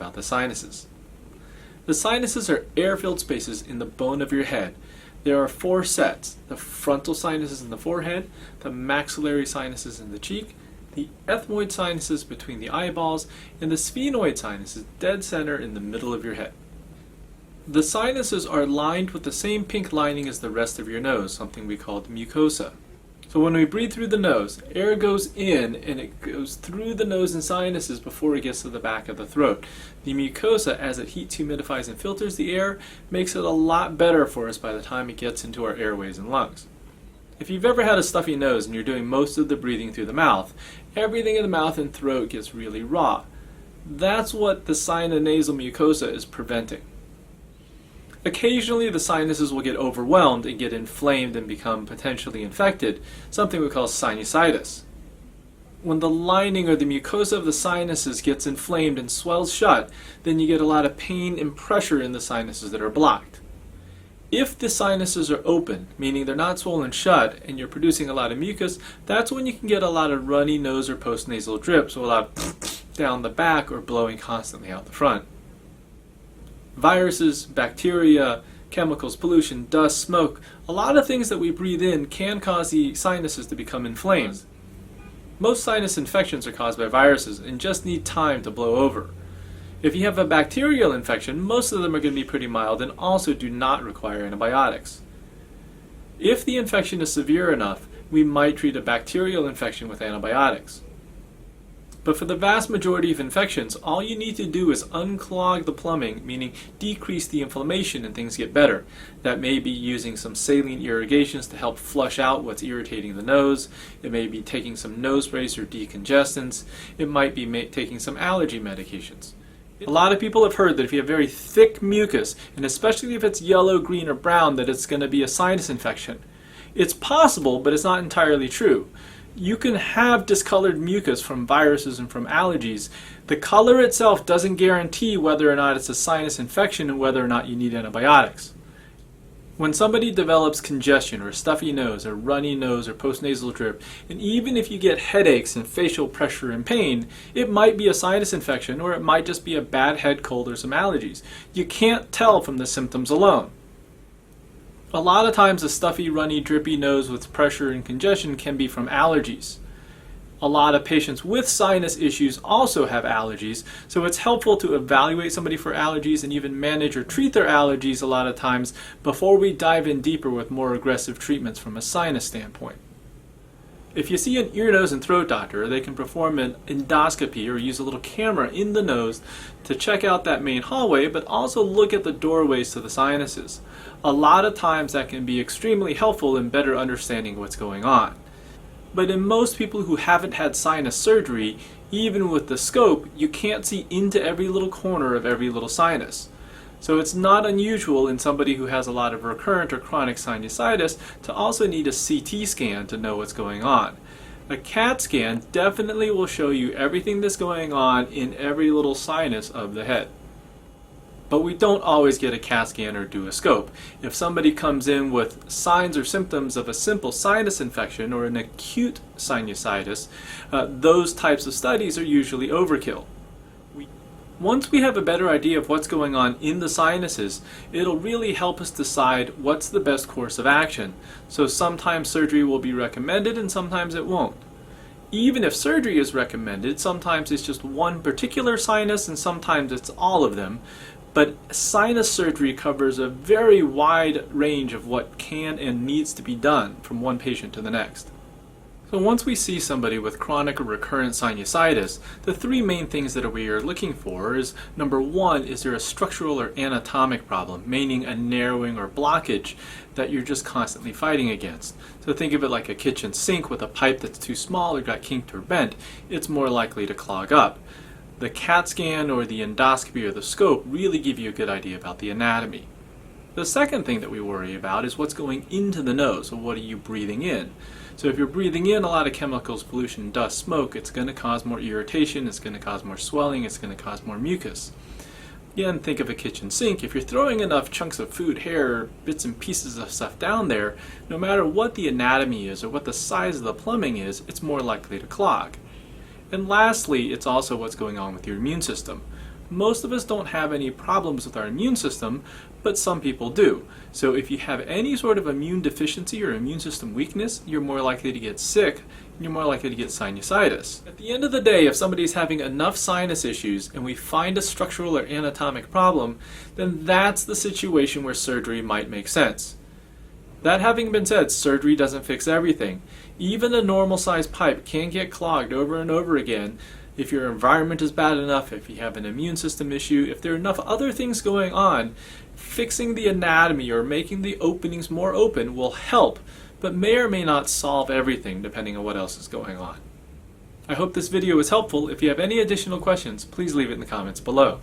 about the sinuses. The sinuses are air-filled spaces in the bone of your head. There are 4 sets: the frontal sinuses in the forehead, the maxillary sinuses in the cheek, the ethmoid sinuses between the eyeballs, and the sphenoid sinuses dead center in the middle of your head. The sinuses are lined with the same pink lining as the rest of your nose, something we call the mucosa. So when we breathe through the nose, air goes in and it goes through the nose and sinuses before it gets to the back of the throat. The mucosa, as it heats, humidifies, and filters the air, makes it a lot better for us by the time it gets into our airways and lungs. If you've ever had a stuffy nose and you're doing most of the breathing through the mouth, everything in the mouth and throat gets really raw. That's what the sinonasal mucosa is preventing. Occasionally, the sinuses will get overwhelmed and get inflamed and become potentially infected, something we call sinusitis. When the lining or the mucosa of the sinuses gets inflamed and swells shut, then you get a lot of pain and pressure in the sinuses that are blocked. If the sinuses are open, meaning they're not swollen shut and you're producing a lot of mucus, that's when you can get a lot of runny nose or postnasal drips, or a lot of down the back or blowing constantly out the front. Viruses, bacteria, chemicals, pollution, dust, smoke, a lot of things that we breathe in can cause the sinuses to become inflamed. Most sinus infections are caused by viruses and just need time to blow over. If you have a bacterial infection, most of them are going to be pretty mild and also do not require antibiotics. If the infection is severe enough, we might treat a bacterial infection with antibiotics. But for the vast majority of infections, all you need to do is unclog the plumbing, meaning decrease the inflammation, and things get better. That may be using some saline irrigations to help flush out what's irritating the nose. It may be taking some nose sprays or decongestants. It might be taking some allergy medications. A lot of people have heard that if you have very thick mucus, and especially if it's yellow, green, or brown, that it's going to be a sinus infection. It's possible, but it's not entirely true. You can have discolored mucus from viruses and from allergies. The color itself doesn't guarantee whether or not it's a sinus infection and whether or not you need antibiotics. When somebody develops congestion or a stuffy nose or runny nose or postnasal drip, and even if you get headaches and facial pressure and pain, it might be a sinus infection, or it might just be a bad head cold or some allergies. You can't tell from the symptoms alone. A lot of times a stuffy, runny, drippy nose with pressure and congestion can be from allergies. A lot of patients with sinus issues also have allergies, so it's helpful to evaluate somebody for allergies and even manage or treat their allergies a lot of times before we dive in deeper with more aggressive treatments from a sinus standpoint. If you see an ear, nose, and throat doctor, they can perform an endoscopy or use a little camera in the nose to check out that main hallway, but also look at the doorways to the sinuses. A lot of times that can be extremely helpful in better understanding what's going on. But in most people who haven't had sinus surgery, even with the scope, you can't see into every little corner of every little sinus. So it's not unusual in somebody who has a lot of recurrent or chronic sinusitis to also need a CT scan to know what's going on. A CAT scan definitely will show you everything that's going on in every little sinus of the head. But we don't always get a CAT scan or do a scope. If somebody comes in with signs or symptoms of a simple sinus infection or an acute sinusitis, those types of studies are usually overkill. Once we have a better idea of what's going on in the sinuses, it'll really help us decide what's the best course of action. So sometimes surgery will be recommended and sometimes it won't. Even if surgery is recommended, sometimes it's just one particular sinus and sometimes it's all of them. But sinus surgery covers a very wide range of what can and needs to be done from one patient to the next. So once we see somebody with chronic or recurrent sinusitis, the 3 main things that we are looking for is, number 1, is there a structural or anatomic problem, meaning a narrowing or blockage that you're just constantly fighting against. So think of it like a kitchen sink with a pipe that's too small or got kinked or bent. It's more likely to clog up. The CAT scan or the endoscopy or the scope really give you a good idea about the anatomy. The second thing that we worry about is what's going into the nose, so what are you breathing in? So if you're breathing in a lot of chemicals, pollution, dust, smoke, it's going to cause more irritation, it's going to cause more swelling, it's going to cause more mucus. Again, think of a kitchen sink. If you're throwing enough chunks of food, hair, bits and pieces of stuff down there, no matter what the anatomy is or what the size of the plumbing is, it's more likely to clog. And lastly, it's also what's going on with your immune system. Most of us don't have any problems with our immune system, but some people do. So if you have any sort of immune deficiency or immune system weakness, you're more likely to get sick, and you're more likely to get sinusitis. At the end of the day, if somebody's having enough sinus issues and we find a structural or anatomic problem, then that's the situation where surgery might make sense. That having been said, surgery doesn't fix everything. Even a normal sized pipe can get clogged over and over again if your environment is bad enough, if you have an immune system issue, if there are enough other things going on. Fixing the anatomy or making the openings more open will help, but may or may not solve everything depending on what else is going on. I hope this video was helpful. If you have any additional questions, please leave it in the comments below.